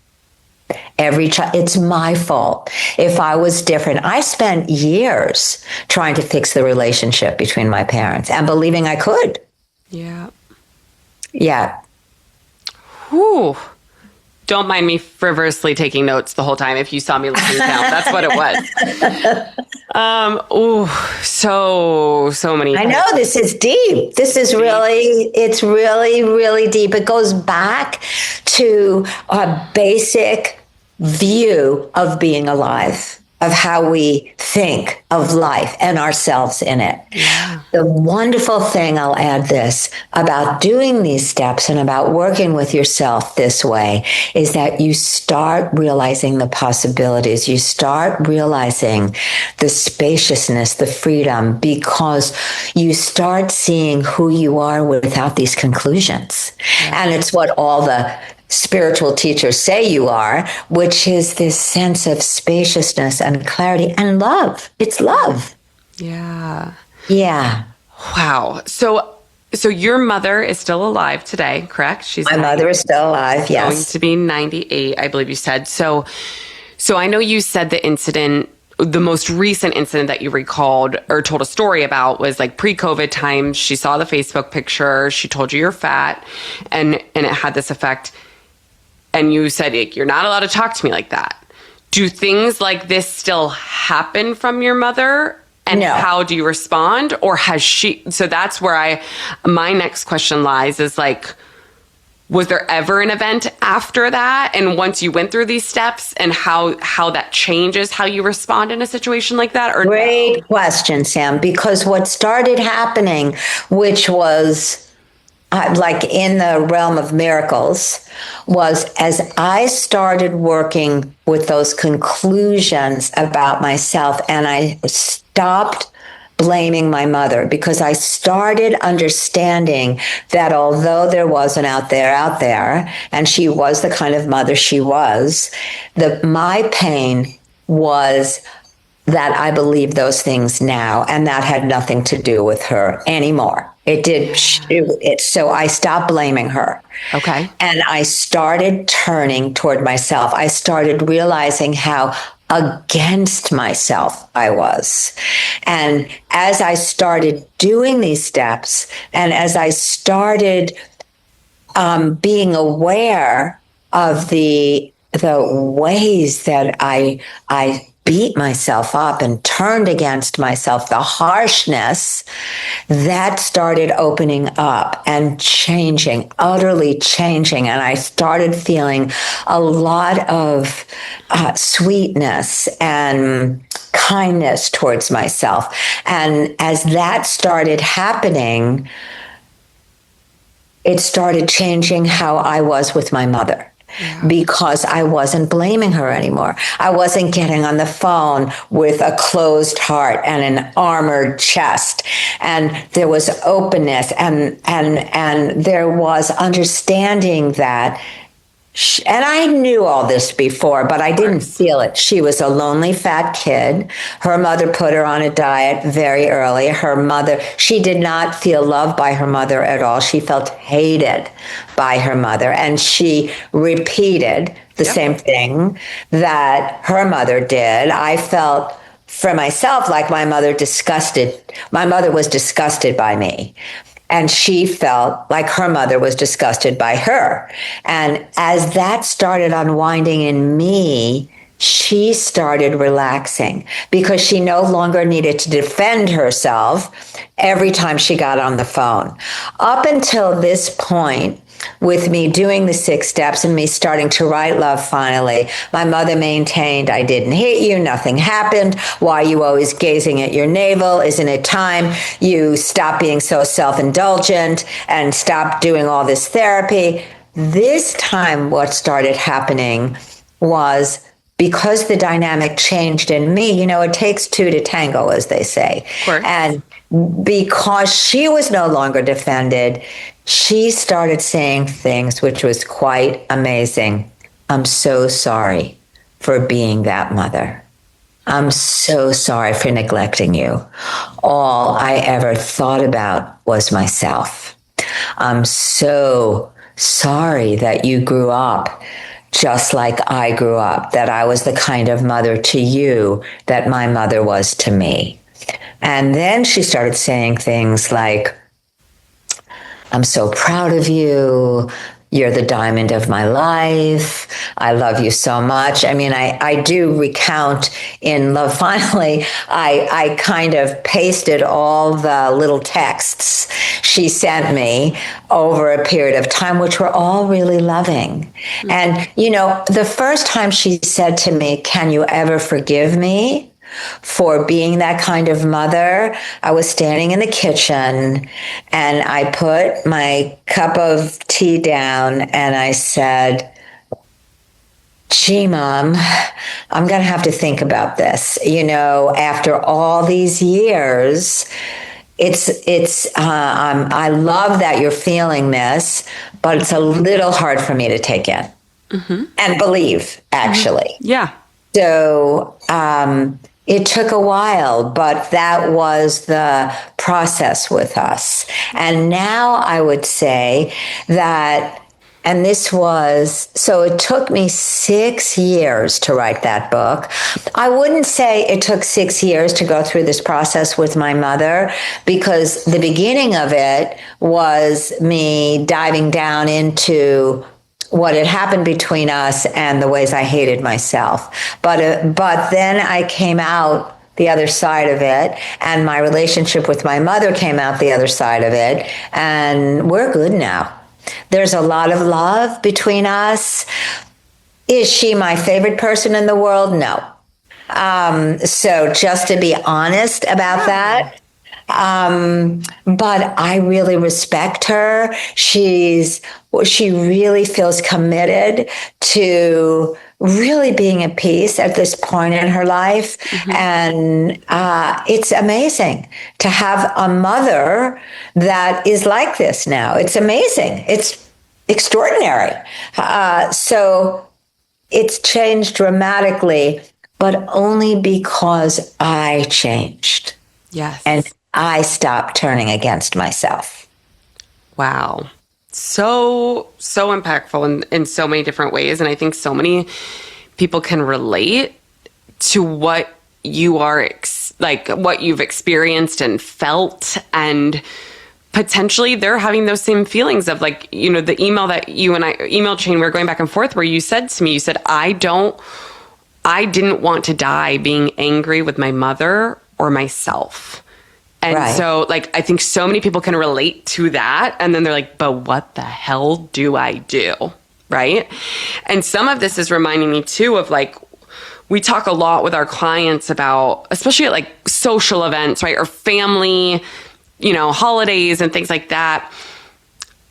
It's my fault. If I was different, I spent years trying to fix the relationship between my parents and believing I could. Yeah. Yeah. Whew. Don't mind me frivolously taking notes the whole time. If you saw me looking down, that's what it was. So many. I know this is deep. This is it's really, really deep. It goes back to a basic view of being alive, of how we think of life and ourselves in it. Yeah. The wonderful thing, I'll add this, about doing these steps and about working with yourself this way is that you start realizing the possibilities. You start realizing the spaciousness, the freedom, because you start seeing who you are without these conclusions. Yeah. And it's what all the spiritual teachers say you are, which is this sense of spaciousness and clarity and love. It's love. Yeah. Yeah. Wow. So your mother is still alive today, correct? My mother is still alive, yes. Going to be 98, I believe you said. So I know you said the most recent incident that you recalled or told a story about was like pre-COVID times. She saw the Facebook picture. She told you you're fat, and it had this effect. And you said, you're not allowed to talk to me like that. Do things like this still happen from your mother? And no. How do you respond? Or has she? So that's where my next question lies is like, was there ever an event after that? And once you went through these steps, and how that changes how you respond in a situation like that? Or Great question, Sam, because what started happening, which was like in the realm of miracles, was as I started working with those conclusions about myself, and I stopped blaming my mother, because I started understanding that although there was an out there, and she was the kind of mother she was, my pain was that I believe those things now, and that had nothing to do with her anymore. It did. So I stopped blaming her. Okay. And I started turning toward myself. I started realizing how against myself I was. And as I started doing these steps, and as I started being aware of the ways that I beat myself up and turned against myself, the harshness, that started opening up and changing, utterly changing. And I started feeling a lot of sweetness and kindness towards myself. And as that started happening, it started changing how I was with my mother. Yeah. Because I wasn't blaming her anymore. I wasn't getting on the phone with a closed heart and an armored chest. And there was openness and there was understanding that and I knew all this before, but I didn't feel it. She was a lonely, fat kid. Her mother put her on a diet very early. She did not feel loved by her mother at all. She felt hated by her mother. And she repeated the same thing that her mother did. I felt for myself like my mother was disgusted by me. And she felt like her mother was disgusted by her. And as that started unwinding in me, she started relaxing because she no longer needed to defend herself every time she got on the phone. Up until this point, with me doing the 6 steps and me starting to write love finally, my mother maintained, I didn't hit you, nothing happened. Why are you always gazing at your navel? Isn't it time you stop being so self-indulgent and stop doing all this therapy? This time, what started happening was, because the dynamic changed in me, it takes 2 to tango, as they say. Of course. And because she was no longer defended, she started saying things which was quite amazing. I'm so sorry for being that mother. I'm so sorry for neglecting you. All I ever thought about was myself. I'm so sorry that you grew up just like I grew up, that I was the kind of mother to you that my mother was to me. And then she started saying things like, I'm so proud of you. You're the diamond of my life. I love you so much. I mean, I do recount in Love Finally, I kind of pasted all the little texts she sent me over a period of time, which were all really loving. Mm-hmm. And, the first time she said to me, can you ever forgive me for being that kind of mother? I was standing in the kitchen and I put my cup of tea down and I said, gee, Mom, I'm going to have to think about this. After all these years, I love that you're feeling this, but it's a little hard for me to take in and believe, actually. Mm-hmm. Yeah. So, it took a while, but that was the process with us. And now I would say that, and so it took me 6 years to write that book. I wouldn't say it took 6 years to go through this process with my mother, because the beginning of it was me diving down into what had happened between us and the ways I hated myself. But then I came out the other side of it, and my relationship with my mother came out the other side of it, and we're good now. There's a lot of love between us. Is she my favorite person in the world? No. So just to be honest about that, but I really respect her. She really feels committed to really being at peace at this point in her life. Mm-hmm. And it's amazing to have a mother that is like this now. It's amazing. It's extraordinary. So it's changed dramatically, but only because I changed. Yes. And I stopped turning against myself. Wow. So impactful in so many different ways. And I think so many people can relate to what you are, what you've experienced and felt. And potentially they're having those same feelings of the email that you and I, email chain, we were going back and forth, where you said to me, I didn't want to die being angry with my mother or myself. And right. So I think so many people can relate to that. And then they're like, but what the hell do I do? Right. And some of this is reminding me too of we talk a lot with our clients about, especially at social events, right? Or family, holidays and things like that.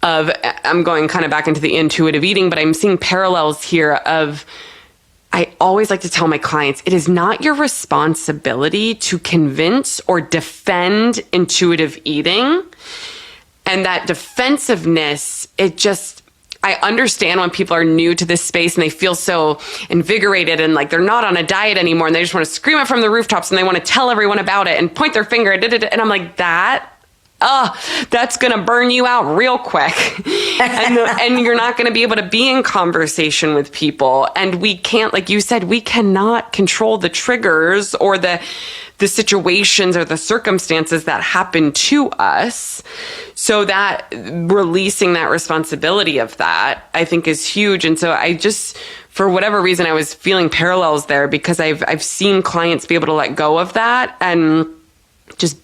I'm going kind of back into the intuitive eating, but I'm seeing parallels here of, I always like to tell my clients, it is not your responsibility to convince or defend intuitive eating. And that defensiveness, I understand when people are new to this space and they feel so invigorated and they're not on a diet anymore and they just want to scream it from the rooftops and they want to tell everyone about it and point their finger. And I'm like, that's going to burn you out real quick. and you're not going to be able to be in conversation with people. And we can't, like you said, we cannot control the triggers or the situations or the circumstances that happen to us. So that releasing that responsibility of that, I think, is huge. And so I just, for whatever reason, I was feeling parallels there, because I've seen clients be able to let go of that and just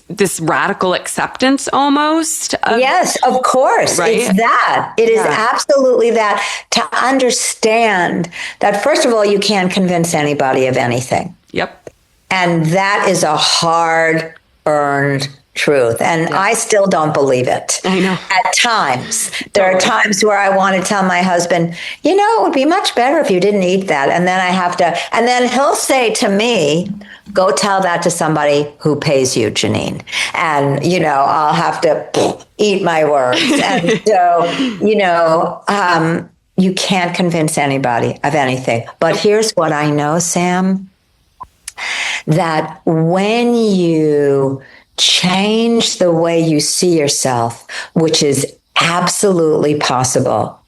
this radical acceptance almost. Yes, of course. Right? It's that. It is absolutely that. To understand that, first of all, you can't convince anybody of anything. Yep. And that is a hard-earned truth. And I still don't believe it. I know. At times. There are times where I want to tell my husband, it would be much better if you didn't eat that. And then I have to, and then he'll say to me, go tell that to somebody who pays you, Geneen. And, I'll have to eat my words. And so, you can't convince anybody of anything. But here's what I know, Sam, that when you change the way you see yourself, which is absolutely possible,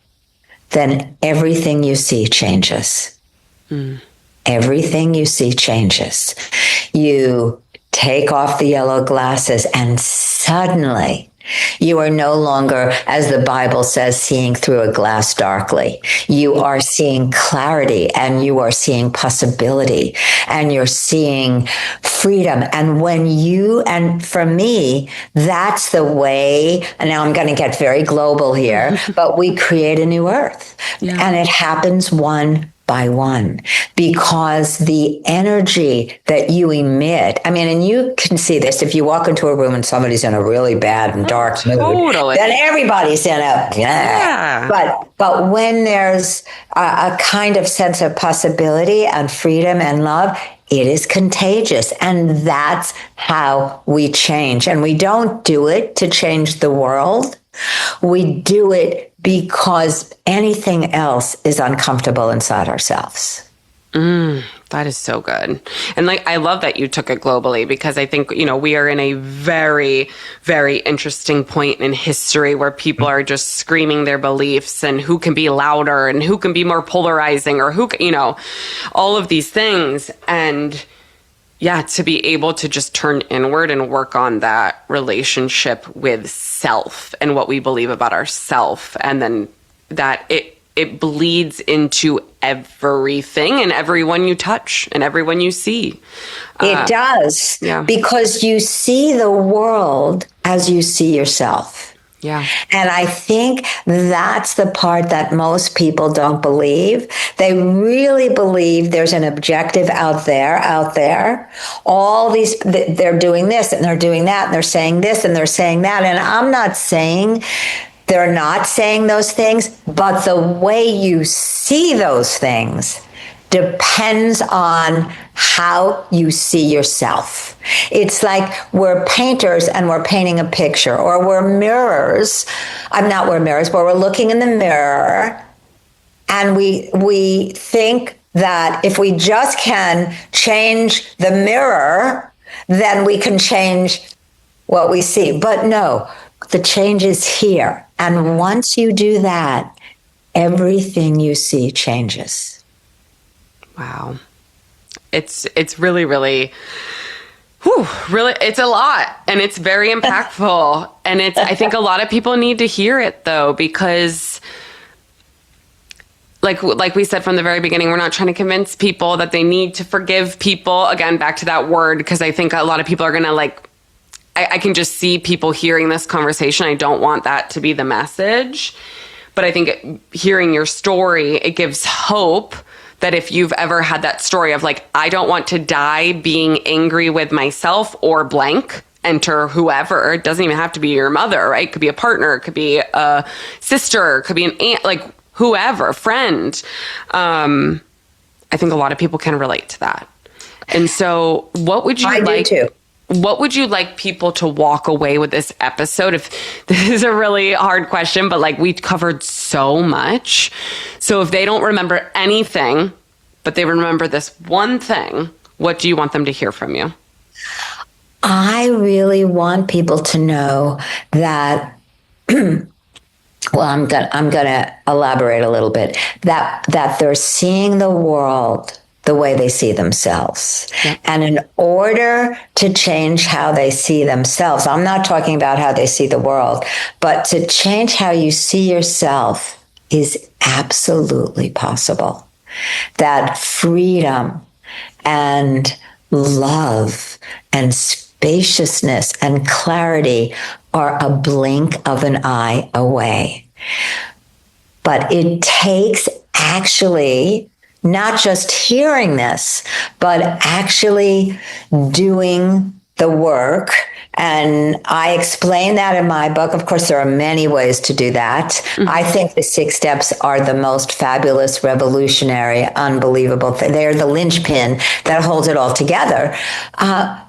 then everything you see changes. Everything you see changes. You take off the yellow glasses and suddenly you are no longer, as the Bible says, seeing through a glass darkly. You are seeing clarity, and you are seeing possibility, and you're seeing freedom. And and for me, that's the way, and now I'm going to get very global here, but we create a new earth. Yeah. And it happens one by one, because the energy that you emit, and you can see this if you walk into a room and somebody's in a really bad and dark mood, then everybody's in but when there's a kind of sense of possibility and freedom and love, it is contagious. And that's how we change. And we don't do it to change the world. We do it because anything else is uncomfortable inside ourselves. That is so good. And I love that you took it globally, because I think, we are in a very, very interesting point in history where people are just screaming their beliefs, and who can be louder and who can be more polarizing, or all of these things. And to be able to just turn inward and work on that relationship with self and what we believe about ourself. And then that it bleeds into everything and everyone you touch and everyone you see. It does. Yeah. Because you see the world as you see yourself. Yeah. And I think that's the part that most people don't believe. They really believe there's an objective out there. All these, they're doing this and they're doing that, and they're saying this and they're saying that. And I'm not saying they're not saying those things, but the way you see those things depends on how you see yourself. It's like we're painters and we're painting a picture, or we're mirrors. We're mirrors, but we're looking in the mirror, and we think that if we just can change the mirror, then we can change what we see. But no, the change is here. And once you do that, everything you see changes. Wow. It's really, really, really, it's a lot, and it's very impactful. And I think a lot of people need to hear it, though, because like we said from the very beginning, we're not trying to convince people that they need to forgive people. Again, back to that word, because I think a lot of people are going to I can just see people hearing this conversation. I don't want that to be the message. But I think hearing your story, it gives hope that if you've ever had that story of I don't want to die being angry with myself or blank, enter whoever. It doesn't even have to be your mother, right? It could be a partner, it could be a sister, it could be an aunt, whoever, friend. I think a lot of people can relate to that. And so what would you like? Do too. What would you like people to walk away with this episode? If this is a really hard question, but we covered so much. So if they don't remember anything, but they remember this one thing, what do you want them to hear from you? I really want people to know that, well, I'm going to elaborate a little bit, that they're seeing the world the way they see themselves. Yep. And in order to change how they see themselves, I'm not talking about how they see the world, but to change how you see yourself is absolutely possible. That freedom and love and spaciousness and clarity are a blink of an eye away. But it takes actually not just hearing this, but actually doing the work. And I explain that in my book. Of course, there are many ways to do that. Mm-hmm. I think the 6 steps are the most fabulous, revolutionary, unbelievable thing. They're the linchpin that holds it all together.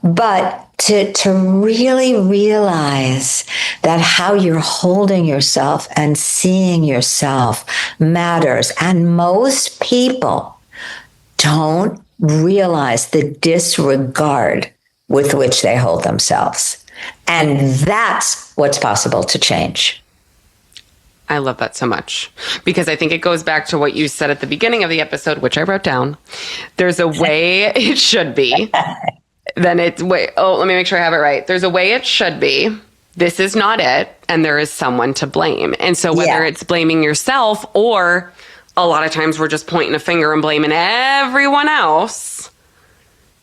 But to really realize that how you're holding yourself and seeing yourself matters. And most people don't realize the disregard with which they hold themselves. And that's what's possible to change. I love that so much, because I think it goes back to what you said at the beginning of the episode, which I wrote down. There's a way it should be. Then it's let me make sure I have it right. There's a way it should be. This is not it. And there is someone to blame. And so whether it's blaming yourself, or a lot of times we're just pointing a finger and blaming everyone else,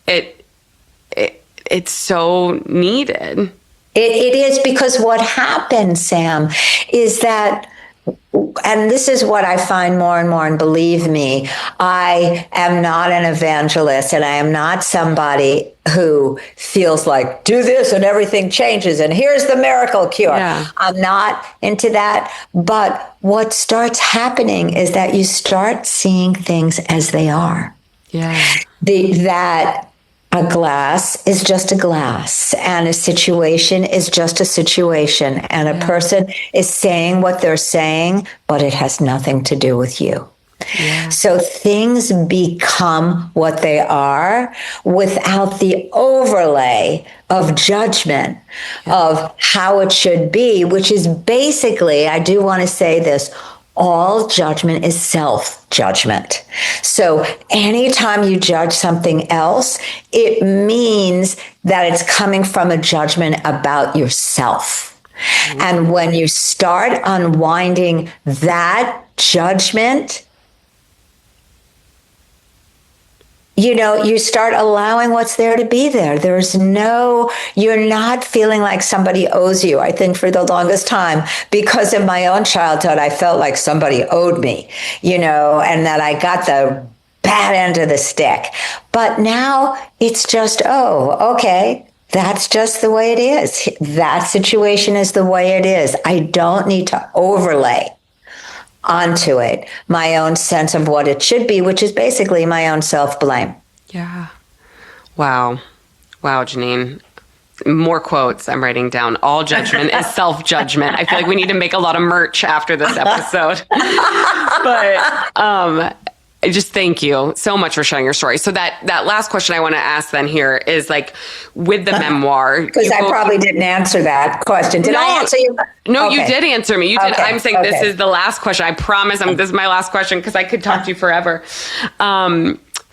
it's so needed. It is, because what happens, Sam, is that, and this is what I find more and more, and believe me, I am not an evangelist, and I am not somebody who feels like, do this and everything changes and here's the miracle cure. Yeah. I'm not into that. But what starts happening is that you start seeing things as they are. Yeah. That a glass is just a glass, and a situation is just a situation, and a person is saying what they're saying, but it has nothing to do with you. Yeah. So things become what they are without the overlay of judgment of how it should be, which is basically, I do want to say this, all judgment is self-judgment. So anytime you judge something else, it means that it's coming from a judgment about yourself. Mm-hmm. And when you start unwinding that judgment, you start allowing what's there to be there. You're not feeling like somebody owes you. I think for the longest time, because of my own childhood, I felt like somebody owed me, and that I got the bad end of the stick. But now it's just, okay, that's just the way it is. That situation is the way it is. I don't need to overlay onto it my own sense of what it should be, which is basically my own self-blame. Yeah. Wow, Geneen. More quotes I'm writing down. All judgment is self-judgment. I feel like we need to make a lot of merch after this episode. But I just thank you so much for sharing your story. So that last question I want to ask then here is, like, with the memoir. Because I probably didn't answer that question. Did I answer you? No, okay. You did answer me. You did. Okay. I'm saying this is the last question. I promise this is my last question, because I could talk to you forever.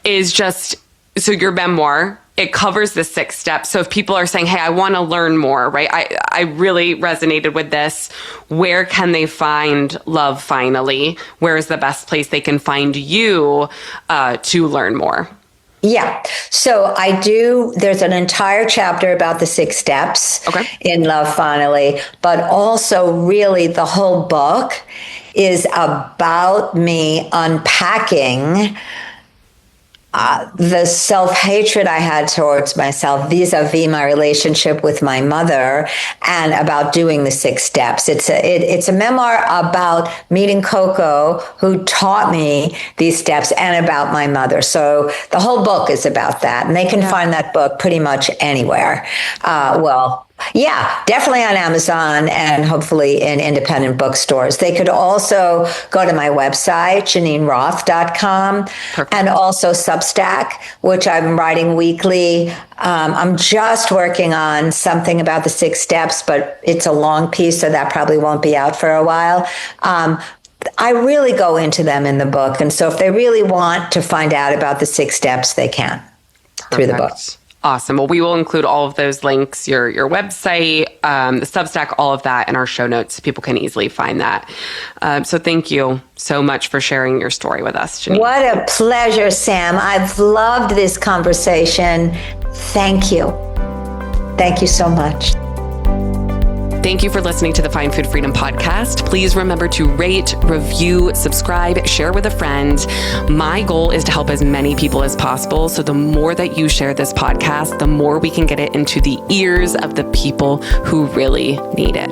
Is just, so your memoir, it covers the 6 steps. So if people are saying, hey, I want to learn more, right? I really resonated with this. Where can they find love finally? Where is the best place they can find you to learn more? Yeah. So there's an entire chapter about the 6 steps in Love Finally, but also really the whole book is about me unpacking the self-hatred I had towards myself vis-a-vis my relationship with my mother, and about doing the 6 steps. It's a memoir about meeting Coco, who taught me these steps, and about my mother. So the whole book is about that, and they can find that book pretty much anywhere. Yeah, definitely on Amazon and hopefully in independent bookstores. They could also go to my website, GeneenRoth.com, and also Substack, which I'm writing weekly. I'm just working on something about the 6 steps, but it's a long piece, so that probably won't be out for a while. I really go into them in the book. And so if they really want to find out about the 6 steps, they can through the book. Awesome. Well, we will include all of those links, your website, the Substack, all of that in our show notes so people can easily find that. So thank you so much for sharing your story with us, Geneen. What a pleasure, Sam. I've loved this conversation. Thank you. Thank you so much. Thank you for listening to the Find Food Freedom podcast. Please remember to rate, review, subscribe, share with a friend. My goal is to help as many people as possible. So the more that you share this podcast, the more we can get it into the ears of the people who really need it.